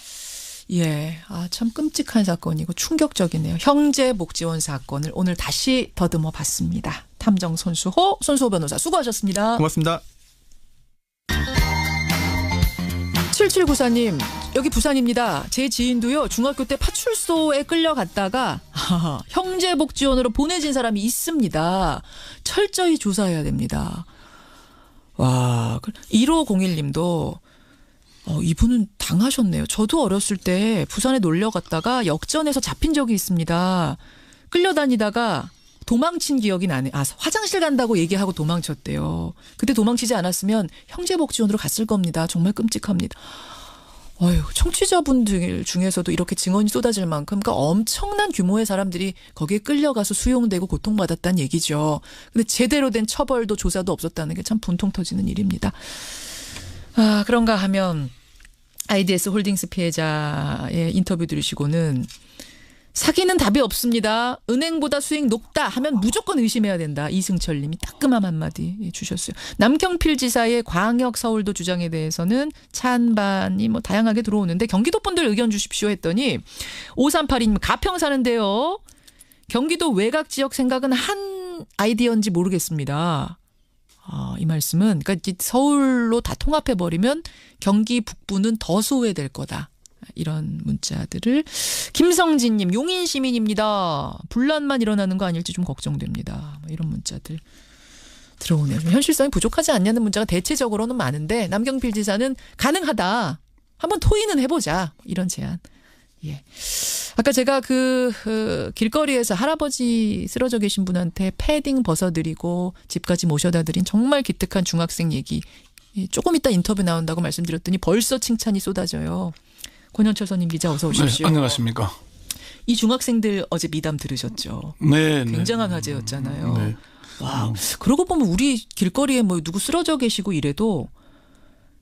예, 참 끔찍한 사건이고 충격적이네요. 형제복지원 사건을 오늘 다시 더듬어 봤습니다. 탐정 손수호 변호사 수고하셨습니다. 고맙습니다. 7794님, 여기 부산입니다. 제 지인도요, 중학교 때 파출소에 끌려갔다가 형제복지원으로 보내진 사람이 있습니다. 철저히 조사해야 됩니다. 와, 1501님도 이분은 당하셨네요. 저도 어렸을 때 부산에 놀러 갔다가 역전에서 잡힌 적이 있습니다. 끌려다니다가 도망친 기억이 나네. 화장실 간다고 얘기하고 도망쳤대요. 그때 도망치지 않았으면 형제복지원으로 갔을 겁니다. 정말 끔찍합니다. 청취자분들 중에서도 이렇게 증언이 쏟아질 만큼 그러니까 엄청난 규모의 사람들이 거기에 끌려가서 수용되고 고통받았다는 얘기죠. 근데 제대로 된 처벌도 조사도 없었다는 게 참 분통 터지는 일입니다. 그런가 하면 IDS 홀딩스 피해자의 인터뷰 들으시고는 사기는 답이 없습니다. 은행보다 수익 높다 하면 무조건 의심해야 된다. 이승철 님이 따끔한 한마디 주셨어요. 남경필 지사의 광역 서울도 주장에 대해서는 찬반이 다양하게 들어오는데 경기도 분들 의견 주십시오 했더니 5382님 가평 사는데요. 경기도 외곽 지역 생각은 한 아이디어인지 모르겠습니다. 이 말씀은 그러니까 서울로 다 통합해버리면 경기 북부는 더 소외될 거다. 이런 문자들을 김성진님 용인 시민입니다. 분란만 일어나는 거 아닐지 좀 걱정됩니다. 이런 문자들 들어오네요. 현실성이 부족하지 않냐는 문자가 대체적으로는 많은데 남경필 지사는 가능하다. 한번 토의는 해보자. 이런 제안. 예. 아까 제가 길거리에서 할아버지 쓰러져 계신 분한테 패딩 벗어드리고 집까지 모셔다 드린 정말 기특한 중학생 얘기 조금 이따 인터뷰 나온다고 말씀드렸더니 벌써 칭찬이 쏟아져요. 권현철 선임 기자 어서 오십시오. 네, 안녕하십니까. 이 중학생들 어제 미담 들으셨죠? 네. 굉장한 화제였잖아요. 네. 와, 그러고 보면 우리 길거리에 누구 쓰러져 계시고 이래도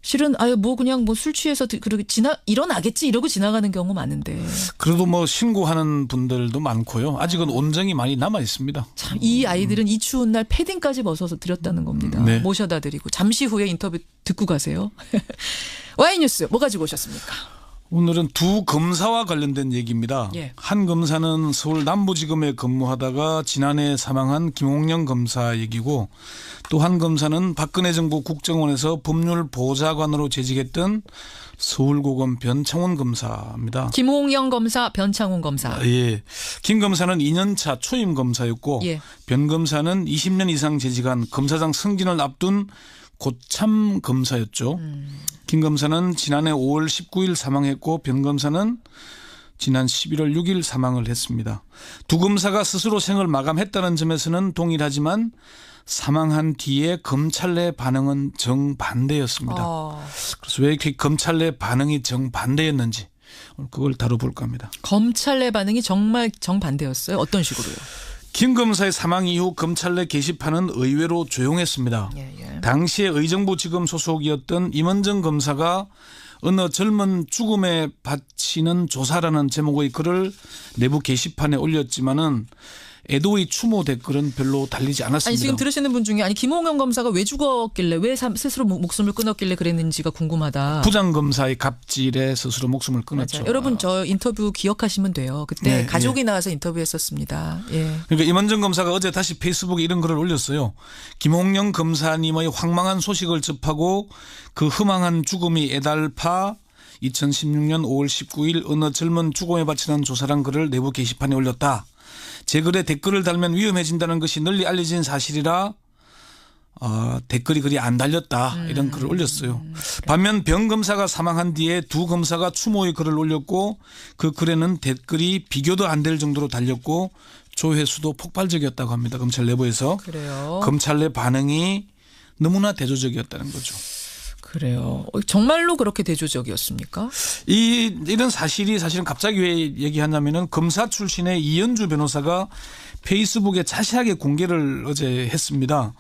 실은 그냥 술 취해서 그렇게 일어나겠지 이러고 지나가는 경우 많은데. 그래도 신고하는 분들도 많고요. 아직은 온정이 많이 남아 있습니다. 참 이 아이들은 이 추운 날 패딩까지 벗어서 드렸다는 겁니다. 네. 모셔다 드리고 잠시 후에 인터뷰 듣고 가세요. Y뉴스 뭐 가지고 오셨습니까? 오늘은 두 검사와 관련된 얘기입니다. 예. 한 검사는 서울 남부지검에 근무하다가 지난해 사망한 김홍영 검사 얘기고 또 한 검사는 박근혜 정부 국정원에서 법률보좌관으로 재직했던 서울고검 변창훈 검사입니다. 김홍영 검사, 변창훈 검사. 예. 김 검사는 2년차 초임 검사였고 예. 변 검사는 20년 이상 재직한 검사장 승진을 앞둔 고참 검사였죠. 김 검사는 지난해 5월 19일 사망했고 변 검사는 지난 11월 6일 사망을 했습니다. 두 검사가 스스로 생을 마감했다는 점에서는 동일하지만 사망한 뒤에 검찰 내 반응은 정반대였습니다. 그래서 왜 이렇게 검찰 내 반응이 정반대였는지 그걸 다뤄볼까 합니다. 검찰 내 반응이 정말 정반대였어요? 어떤 식으로요? 김 검사의 사망 이후 검찰 내 게시판은 의외로 조용했습니다. 예. 당시에 의정부지검 소속이었던 임원정 검사가 어느 젊은 죽음에 바치는 조사라는 제목의 글을 내부 게시판에 올렸지만은 애도의 추모 댓글은 별로 달리지 않았습니다. 아니 지금 들으시는 분 중에 아니 김홍영 검사가 왜 죽었길래 왜 스스로 목숨을 끊었길래 그랬는지가 궁금하다. 부장검사의 갑질에 스스로 목숨을 끊었죠. 맞아요. 여러분 저 인터뷰 기억하시면 돼요. 그때 가족이 나와서 인터뷰했었습니다. 예. 그러니까 임원정 검사가 어제 다시 페이스북에 이런 글을 올렸어요. 김홍영 검사님의 황망한 소식을 접하고 그 흠앙한 죽음이 애달파 2016년 5월 19일 어느 젊은 죽음에 바치는 조사란 글을 내부 게시판에 올렸다. 제 글에 댓글을 달면 위험해진다는 것이 널리 알려진 사실이라 댓글이 그리 안 달렸다 이런 글을 올렸어요. 반면 병 검사가 사망한 뒤에 두 검사가 추모의 글을 올렸고 그 글에는 댓글이 비교도 안 될 정도로 달렸고 조회수도 폭발적이었다고 합니다. 검찰 내부에서. 그래요. 검찰 내 반응이 너무나 대조적이었다는 거죠. 그래요. 정말로 그렇게 대조적이었습니까? 이런 사실이 사실은 갑자기 왜 얘기하냐면은 검사 출신의 이현주 변호사가 페이스북에 자세하게 공개를 어제 했습니다.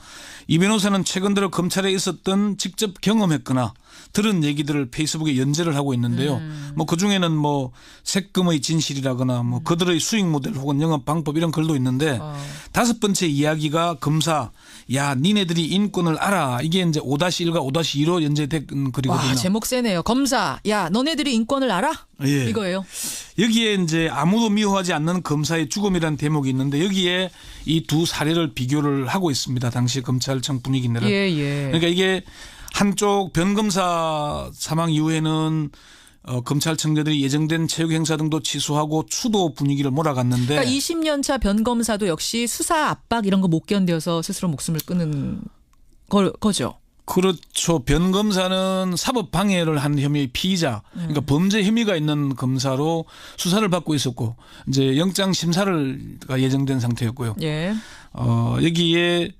이 변호사는 최근 들어 검찰에 있었던 직접 경험했거나 들은 얘기들을 페이스북에 연재를 하고 있는데요. 뭐 그중에는 뭐 세금의 진실이라거나 뭐 그들의 수익 모델 혹은 영업 방법 이런 글도 있는데 다섯 번째 이야기가 검사 야 니네들이 인권을 알아. 이게 이제 5-1과 5-2로 연재된 글이거든요. 와, 제목 세네요. 검사 야 너네들이 인권을 알아? 예. 이거예요. 여기에 이제 아무도 미워하지 않는 검사의 죽음이라는 대목이 있는데 여기에 이 두 사례를 비교를 하고 있습니다. 당시 검찰청 분위기는. 예. 그러니까 이게 한쪽 변 검사 사망 이후에는 검찰청장들이 예정된 체육 행사 등도 취소하고 추도 분위기를 몰아갔는데. 그러니까 20년 차 변 검사도 역시 수사 압박 이런 거 못 견뎌서 스스로 목숨을 끊는 거죠. 그렇죠. 변 검사는 사법 방해를 한 혐의의 피의자, 그러니까 범죄 혐의가 있는 검사로 수사를 받고 있었고 이제 영장 심사가 예정된 상태였고요. 예. 여기에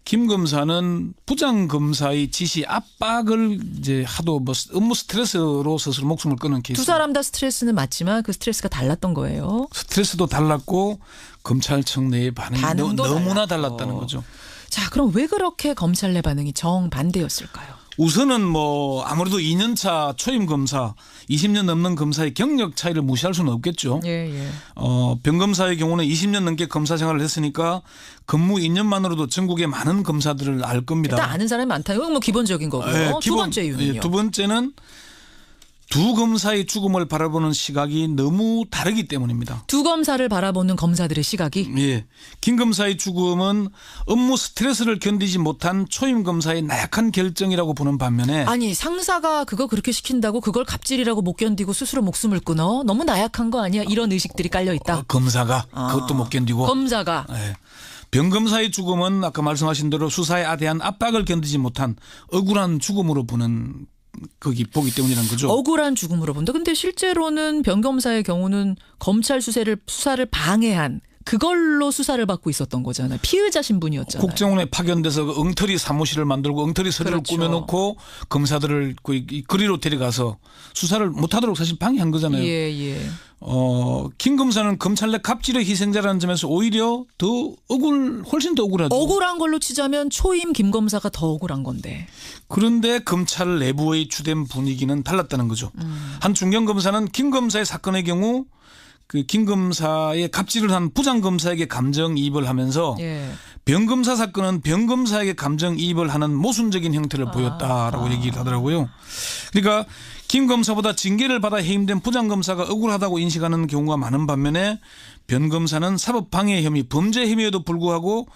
김 검사는 부장 검사의 지시 압박을 이제 하도 뭐 업무 스트레스로 스스로 목숨을 끊은 케이스. 두 사람 다 스트레스는 맞지만 그 스트레스가 달랐던 거예요. 스트레스도 달랐고 검찰청 내의 반응이 너무나 달랐다는 거죠. 자, 그럼 왜 그렇게 검찰 내 반응이 정반대였을까요? 우선은 뭐 아무래도 2년차 초임 검사 20년 넘는 검사의 경력 차이를 무시할 수는 없겠죠. 예. 변 검사의 경우는 20년 넘게 검사 생활을 했으니까 근무 2년만으로도 전국의 많은 검사들을 알 겁니다. 일단 아는 사람이 많다. 이건 뭐 기본적인 거고요. 두 번째 이유는요. 두 번째는 두 검사의 죽음을 바라보는 시각이 너무 다르기 때문입니다. 두 검사를 바라보는 검사들의 시각이? 예. 김 검사의 죽음은 업무 스트레스를 견디지 못한 초임 검사의 나약한 결정이라고 보는 반면에 아니 상사가 그거 그렇게 시킨다고 그걸 갑질이라고 못 견디고 스스로 목숨을 끊어? 너무 나약한 거 아니야? 이런 의식들이 깔려있다. 검사가 그것도 못 견디고. 검사가. 예. 변 검사의 죽음은 아까 말씀하신 대로 수사에 대한 압박을 견디지 못한 억울한 죽음으로 보는 보기 때문이라는 거죠. 억울한 죽음으로 본다. 근데 실제로는 변 검사의 경우는 검찰 수사를 방해한 그걸로 수사를 받고 있었던 거잖아요. 피의자 신분이었잖아요. 국정원에 파견돼서 그 엉터리 사무실을 만들고 엉터리 서류를 그렇죠. 꾸며놓고 검사들을 그리로 데려가서 수사를 못하도록 사실 방해한 거잖아요. 예. 김 검사는 검찰 내 갑질의 희생자라는 점에서 오히려 훨씬 더 억울하죠. 억울한 걸로 치자면 초임 김 검사가 더 억울한 건데. 그런데 검찰 내부의 주된 분위기는 달랐다는 거죠. 한 중견 검사는 김 검사의 사건의 경우 그 김 검사의 갑질을 한 부장 검사에게 감정이입을 하면서 변 검사 사건은 변 검사에게 감정이입을 하는 모순적인 형태를 보였다라고 얘기를 하더라고요. 그러니까 김 검사보다 징계를 받아 해임된 부장 검사가 억울하다고 인식하는 경우가 많은 반면에 변 검사는 사법방해 혐의, 범죄 혐의에도 불구하고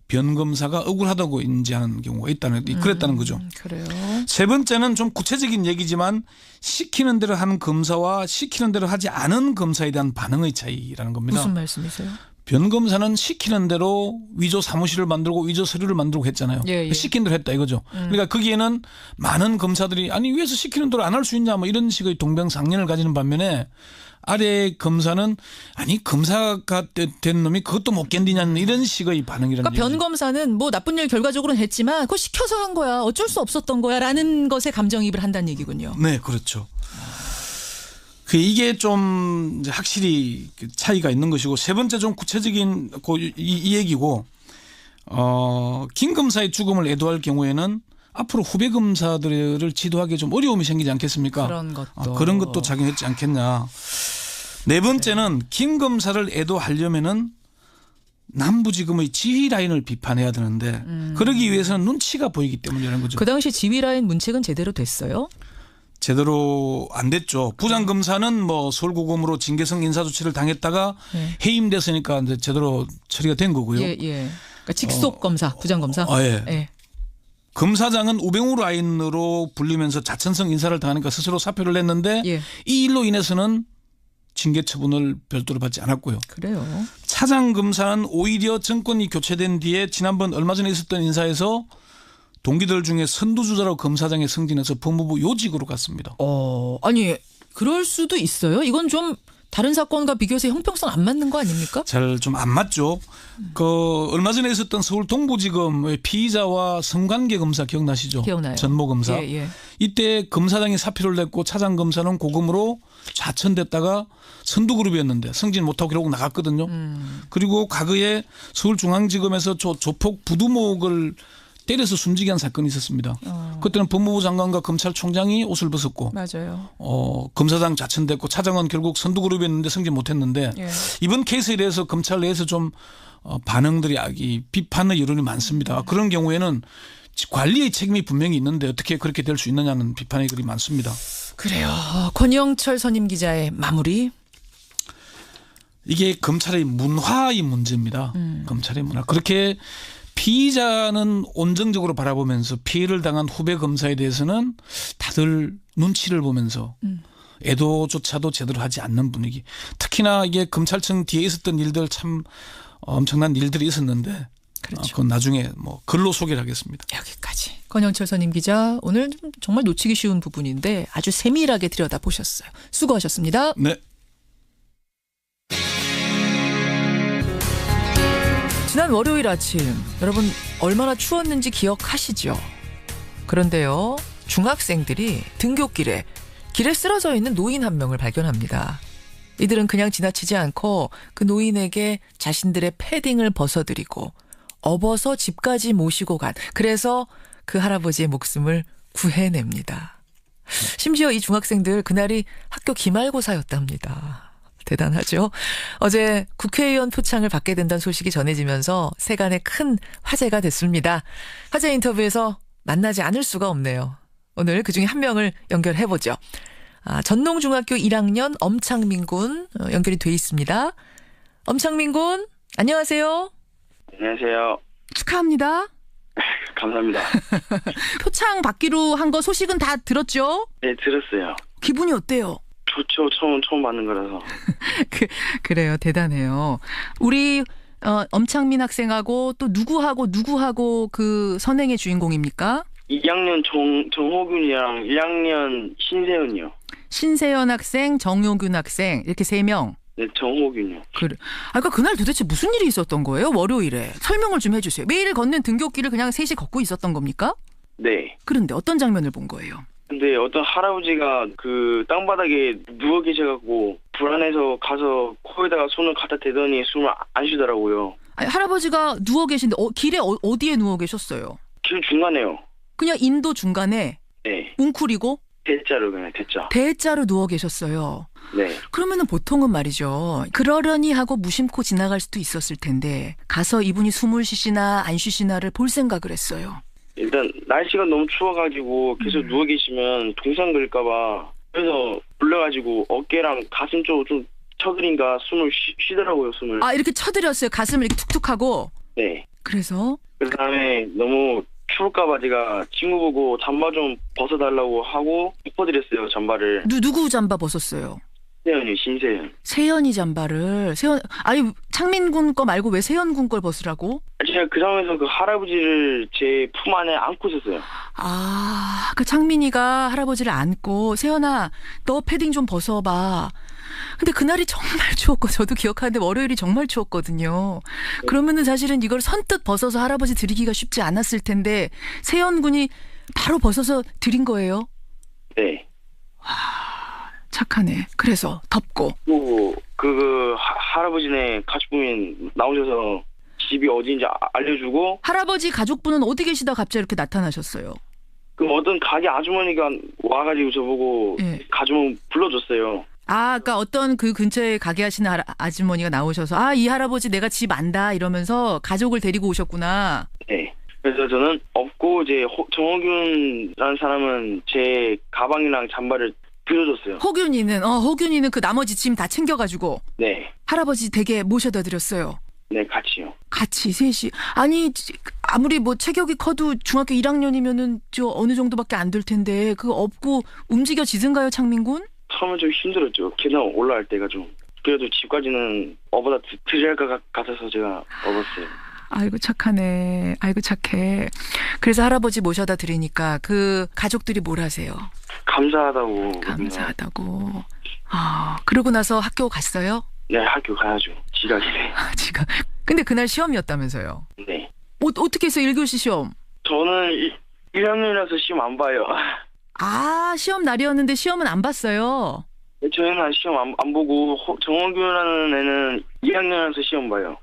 변 검사가 억울하다고 인지하는 경우가 그랬다는 거죠. 그래요. 세 번째는 좀 구체적인 얘기지만 시키는 대로 하는 검사와 시키는 대로 하지 않은 검사에 대한 반응의 차이라는 겁니다. 무슨 말씀이세요? 변 검사는 시키는 대로 위조 사무실을 만들고 위조 서류를 만들고 했잖아요. 시킨 대로 했다 이거죠. 그러니까 거기에는 많은 검사들이 아니 위에서 시키는 대로 안 할 수 있냐 뭐 이런 식의 동병상련을 가지는 반면에 아래 검사는 아니 검사가 된 놈이 그것도 못 견디냐는 이런 식의 반응이라는 그러니까 변 검사는 뭐 나쁜 일 결과적으로는 했지만 그거 시켜서 한 거야. 어쩔 수 없었던 거야 라는 것에 감정이입을 한다는 얘기군요. 네. 그렇죠. 이게 좀 확실히 차이가 있는 것이고 세 번째 좀 구체적인 이 얘기고 김 검사의 죽음을 애도할 경우에는 앞으로 후배 검사들을 지도하기에 좀 어려움이 생기지 않겠습니까? 그런 것도 작용했지 않겠냐. 네 번째는 김 검사를 애도하려면은 남부지검의 지휘 라인을 비판해야 되는데 그러기 위해서는 눈치가 보이기 때문이라는 거죠. 그 당시 지휘 라인 문책은 제대로 됐어요? 제대로 안 됐죠. 부장검사는 뭐 서울고검으로 징계성 인사조치를 당했다가 해임됐으니까 이제 제대로 처리가 된 거고요. 예. 그러니까 직속 검사, 부장검사. 예. 검사장은 우병우 라인으로 불리면서 자천성 인사를 당하니까 스스로 사표를 냈는데 이 일로 인해서는 징계 처분을 별도로 받지 않았고요. 그래요. 차장검사는 오히려 정권이 교체된 뒤에 지난번 얼마 전에 있었던 인사에서 동기들 중에 선두주자로 검사장에 승진해서 법무부 요직으로 갔습니다. 아니 그럴 수도 있어요. 이건 좀 다른 사건과 비교해서 형평성 안 맞는 거 아닙니까? 잘 좀 안 맞죠. 그 얼마 전에 있었던 서울 동부지검의 피의자와 성관계 검사 기억나시죠? 기억나요. 전모 검사. 예. 이때 검사장이 사표를 냈고 차장 검사는 고검으로 좌천됐다가 선두그룹이었는데 승진 못하고 결국 나갔거든요. 그리고 과거에 서울중앙지검에서 조폭 부두목을 때려서 숨지게 한 사건이 있었습니다. 그때는 법무부 장관과 검찰총장이 옷을 벗었고 맞아요. 검사장 좌천됐고 차장은 결국 선두그룹이었는데 승진 못했는데 이번 케이스에 대해서 검찰 내에서 좀 반응들이 비판의 여론이 많습니다. 그런 경우에는 관리의 책임이 분명히 있는데 어떻게 그렇게 될 수 있느냐는 비판의 글이 많습니다. 그래요. 권영철 선임 기자의 마무리. 이게 검찰의 문화의 문제입니다. 검찰의 문화. 그렇게 피의자는 온정적으로 바라보면서 피해를 당한 후배 검사에 대해서는 다들 눈치를 보면서 애도조차도 제대로 하지 않는 분위기. 특히나 이게 검찰청 뒤에 있었던 일들 참 엄청난 일들이 있었는데 그렇죠. 그건 나중에 뭐 글로 소개를 하겠습니다. 여기까지. 권영철 선임 기자 오늘 정말 놓치기 쉬운 부분인데 아주 세밀하게 들여다보셨어요. 수고하셨습니다. 네. 지난 월요일 아침 여러분 얼마나 추웠는지 기억하시죠? 그런데요. 중학생들이 등굣길에 길에 쓰러져 있는 노인 한 명을 발견합니다. 이들은 그냥 지나치지 않고 그 노인에게 자신들의 패딩을 벗어드리고 업어서 집까지 모시고 간 그래서 그 할아버지의 목숨을 구해냅니다. 심지어 이 중학생들 그날이 학교 기말고사였답니다. 대단하죠. 어제 국회의원 표창을 받게 된다는 소식이 전해지면서 세간에 큰 화제가 됐습니다. 화제 인터뷰에서 만나지 않을 수가 없네요. 오늘 그중에 한 명을 연결해보죠. 전농중학교 1학년 엄창민 군 연결이 돼 있습니다. 엄창민 군 안녕하세요. 안녕하세요. 축하합니다. 감사합니다. 표창 받기로 한 거 소식은 다 들었죠? 네, 들었어요. 기분이 어때요? 좋죠. 처음 받는 거라서. 그래요. 대단해요. 우리 엄창민 학생하고 또 누구하고 그 선행의 주인공입니까? 2학년 정호균이랑 1학년 신세현이요. 신세현 학생, 정호균 학생 이렇게 3명. 네, 정호균이요. 그래. 그러니까 그날 도대체 무슨 일이 있었던 거예요? 월요일에. 설명을 좀 해주세요. 매일 걷는 등굣길을 그냥 셋이 걷고 있었던 겁니까? 네. 그런데 어떤 장면을 본 거예요? 근데 어떤 할아버지가 그 땅바닥에 누워 계셔갖고 불안해서 가서 코에다가 손을 갖다 대더니 숨을 안 쉬더라고요. 아니, 할아버지가 누워 계신데 길에 어디에 누워 계셨어요? 길 중간에요. 그냥 인도 중간에? 네. 웅크리고? 대자로 그냥 대자. 대자로 누워 계셨어요. 네. 그러면은 보통은 말이죠. 그러려니 하고 무심코 지나갈 수도 있었을 텐데 가서 이분이 숨을 쉬시나 안 쉬시나를 볼 생각을 했어요. 일단 날씨가 너무 추워가지고 계속 누워 계시면 동상 걸릴까봐 그래서 올라가지고 어깨랑 가슴 쪽으로 좀 쳐드린가 숨을 쉬더라고요. 숨을. 이렇게 쳐드렸어요. 가슴을 이렇게 툭툭 하고. 네. 그래서? 그 다음에 너무 추울까봐 제가 친구 보고 잠바 좀 벗어달라고 하고 입어드렸어요. 잠바를. 누구 잠바 벗었어요? 세연이 신세연. 세연이 잠바를 아니 창민 군 거 말고 왜 세연 군 걸 벗으라고? 제가 그 상황에서 그 할아버지를 제 품 안에 안고 있었어요. 그 창민이가 할아버지를 안고 세연아 너 패딩 좀 벗어봐. 근데 그날이 정말 추웠고 저도 기억하는데 월요일이 정말 추웠거든요. 그러면은 사실은 이걸 선뜻 벗어서 할아버지 드리기가 쉽지 않았을 텐데 세연 군이 바로 벗어서 드린 거예요? 네. 착하네. 그래서 덥고. 그 할아버지네 가족분이 나오셔서 집이 어디인지 알려주고. 할아버지 가족분은 어디 계시다 갑자기 이렇게 나타나셨어요? 그 어떤 가게 아주머니가 와가지고 저보고 예. 가주문 불러줬어요. 아까 어떤 그 근처에 가게 하시는 아주머니가 나오셔서 이 할아버지 내가 집 안다 이러면서 가족을 데리고 오셨구나. 네. 그래서 저는 없고 이제 정호균이라는 사람은 제 가방이랑 잠바를 빌려줬어요. 호균이는 그 나머지 짐 다 챙겨가지고. 네. 할아버지 댁에 모셔다 드렸어요. 네, 같이요. 같이 셋이. 아니 아무리 뭐 체격이 커도 중학교 1학년이면은 저 어느 정도밖에 안 될 텐데 그거 업고 움직여지든가요, 창민군? 처음엔 좀 힘들었죠. 계단 올라갈 때가 좀. 그래도 집까지는 어보다 드릴 것 같아서 제가 업었어요. 아이고 착하네. 아이고 착해. 그래서 할아버지 모셔다 드리니까 그 가족들이 뭘 하세요? 감사하다고. 그러고 나서 학교 갔어요? 네, 학교 가야죠. 지각이네. 지각. 근데 그날 시험이었다면서요? 네. 어떻게 해서 1교시 시험? 저는 1학년이라서 시험 안 봐요. 시험 날이었는데 시험은 안 봤어요? 네, 저희는 시험 안 보고 정호균이라는 애는 2학년이라서 시험 봐요.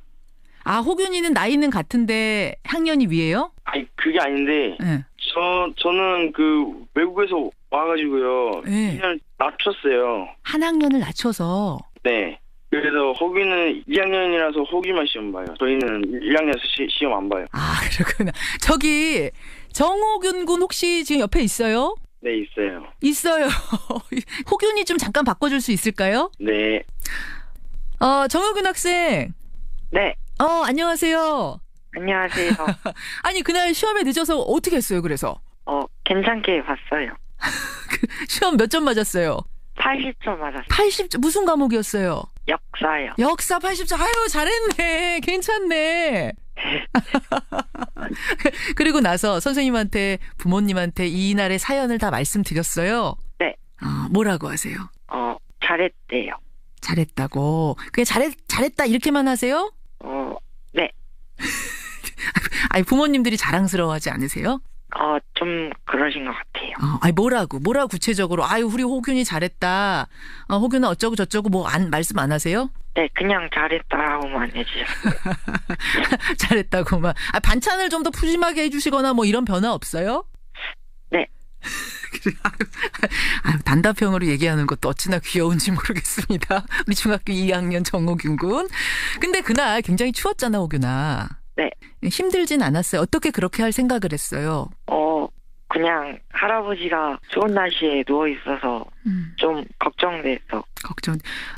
호균이는 나이는 같은데 학년이 위에요? 아니 그게 아닌데 네. 저는 그 외국에서 와가지고요. 네. 그냥 낮췄어요. 한 학년을 낮춰서. 네. 그래서 호기는 2학년이라서 호기만 시험 봐요. 저희는 1학년에서 시험 안 봐요. 그렇구나. 저기 정호균 군 혹시 지금 옆에 있어요? 네, 있어요. 있어요. 호균이 좀 잠깐 바꿔줄 수 있을까요? 네. 정호균 학생. 네. 안녕하세요. 안녕하세요. 아니 그날 시험에 늦어서 어떻게 했어요? 그래서 괜찮게 봤어요. 시험 몇 점 맞았어요? 80점 맞았어요. 80점 무슨 과목이었어요? 역사요. 역사 80점. 아유 잘했네. 괜찮네. 그리고 나서 선생님한테 부모님한테 이날의 사연을 다 말씀드렸어요. 네. 뭐라고 하세요? 잘했대요. 잘했다고. 그냥 잘했다 이렇게만 하세요? 네. 아니 부모님들이 자랑스러워하지 않으세요? 좀 그러신 것 같아요. 아니 뭐라 구체적으로 우리 호균이 잘했다. 호균은 어쩌고 저쩌고 말씀 안 하세요? 네, 그냥 잘했다고만 해주셨어요. 잘했다고만. 반찬을 좀 더 푸짐하게 해주시거나 이런 변화 없어요? 네. 단답형으로 얘기하는 것도 어찌나 귀여운지 모르겠습니다. 우리 중학교 2학년 정호균 군. 근데 그날 굉장히 추웠잖아, 호균아. 네. 힘들진 않았어요. 어떻게 그렇게 할 생각을 했어요? 그냥 할아버지가 좋은 날씨에 누워 있어서 좀 걱정돼서.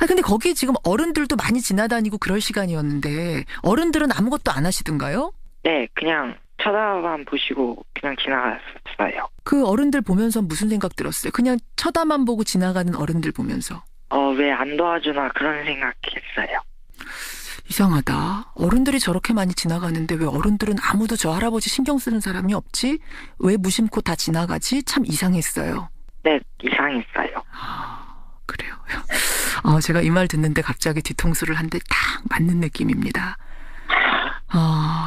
근데 거기 지금 어른들도 많이 지나다니고 그럴 시간이었는데 어른들은 아무것도 안 하시던가요? 네, 그냥 쳐다만 보시고 그냥 지나갔어요. 그 어른들 보면서 무슨 생각 들었어요? 그냥 쳐다만 보고 지나가는 어른들 보면서. 왜 안 도와주나 그런 생각했어요. 이상하다. 어른들이 저렇게 많이 지나가는데 왜 어른들은 아무도 저 할아버지 신경 쓰는 사람이 없지? 왜 무심코 다 지나가지? 참 이상했어요. 네, 이상했어요. 그래요. 제가 이 말 듣는데 갑자기 뒤통수를 한 대 딱 맞는 느낌입니다.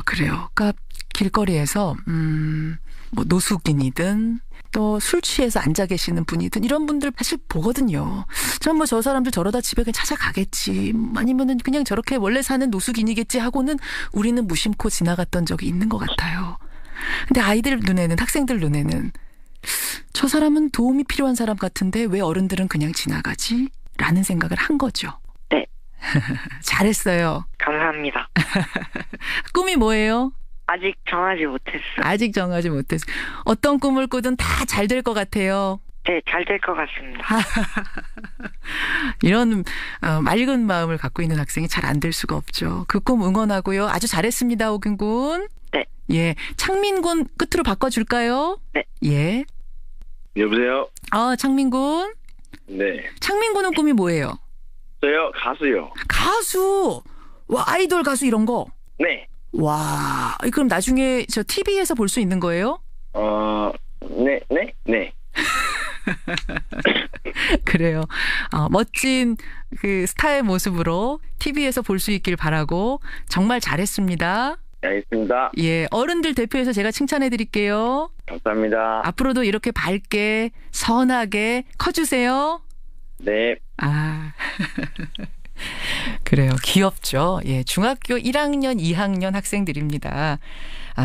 그래요. 그러니까 길거리에서 노숙인이든 또 술 취해서 앉아 계시는 분이든 이런 분들 사실 보거든요. 전 저 사람들 저러다 집에 그냥 찾아가겠지. 아니면은 그냥 저렇게 원래 사는 노숙인이겠지 하고는 우리는 무심코 지나갔던 적이 있는 것 같아요. 근데 아이들 눈에는, 학생들 눈에는 저 사람은 도움이 필요한 사람 같은데 왜 어른들은 그냥 지나가지? 라는 생각을 한 거죠. 네. 잘했어요. 감사합니다. 꿈이 뭐예요? 아직 정하지 못했어요. 어떤 꿈을 꾸든 다 잘 될 것 같아요. 네, 잘 될 것 같습니다. 이런 맑은 마음을 갖고 있는 학생이 잘 안 될 수가 없죠. 그 꿈 응원하고요. 아주 잘했습니다, 호균 군. 네. 예, 창민 군 끝으로 바꿔줄까요? 네. 예. 여보세요? 창민 군. 네. 창민 군은 꿈이 뭐예요? 저요? 가수요. 가수. 와, 아이돌 가수 이런 거. 네. 와, 그럼 나중에 저 TV에서 볼 수 있는 거예요? 네. 그래요. 멋진 그 스타의 모습으로 TV에서 볼 수 있길 바라고 정말 잘했습니다. 알겠습니다. 예, 어른들 대표해서 제가 칭찬해 드릴게요. 감사합니다. 앞으로도 이렇게 밝게 선하게 커주세요. 네. 그래요. 귀엽죠. 예, 중학교 1학년, 2학년 학생들입니다.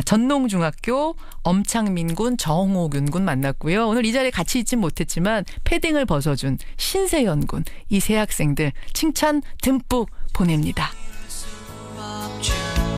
전농중학교 엄창민 군, 정호균 군 만났고요. 오늘 이 자리에 같이 있진 못했지만 패딩을 벗어준 신세연 군, 이 세 학생들 칭찬 듬뿍 보냅니다.